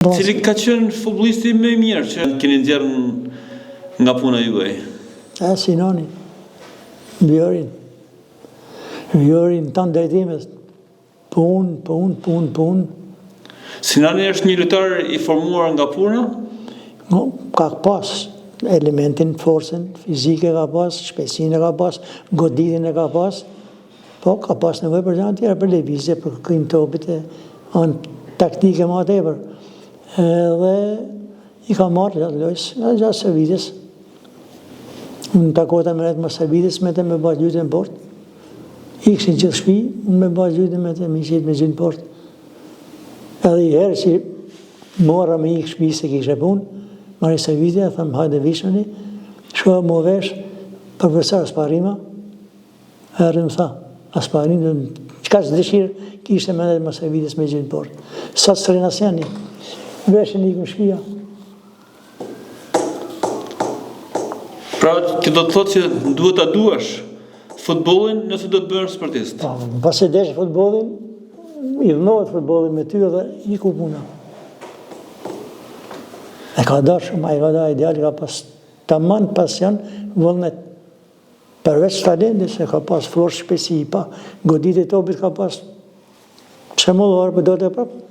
Cili ka qenë futbollisti më i mirë që keni nxjerrë nga puna juaj? Sinoni, Vjorin tanë drejtimet, pun. Sinani është një lojtar i formuar nga puna? Ka pas elementin, forcën, fizike ka pas, shpejtësinë ka pas, goditjen e ka pas, po ka pas nevojë për gjëra tjera, për lëvizje, për krijim topit, anë taktike më tepër. Dhe i ka marrë gjatë servitjes. Unë takota me më servitjes me të me bëjt gjyte në port. I këshin gjithë shpi, unë me bëjt gjyte me të me qitë me gjyte në port. Edhe i herë që mora me i shpi se kishë punë, marrë i servitje, e thëmë hajde vishmeni, shkoja më vesh, përvërsar asparima, e rrimë tha, asparima, qka që dëshirë, kishte me dhe më servitjes me gjyte në port. Sa të sërën asjani, veshën i këmë shpia. Pra, që do të thotë që duhet ta duash futbollin nëse do të bëhesh sportist. Pas e desh futbollin, i dhënohet futbollin me ty edhe i ku puna. E ka darë shumë, a i ka darë ideal, ka pas tamam pasion, vullnet. Përveç talenti, se ka pas florë shpesi i pa, godit e topit ka pas, pse më dhorë për do të prapë.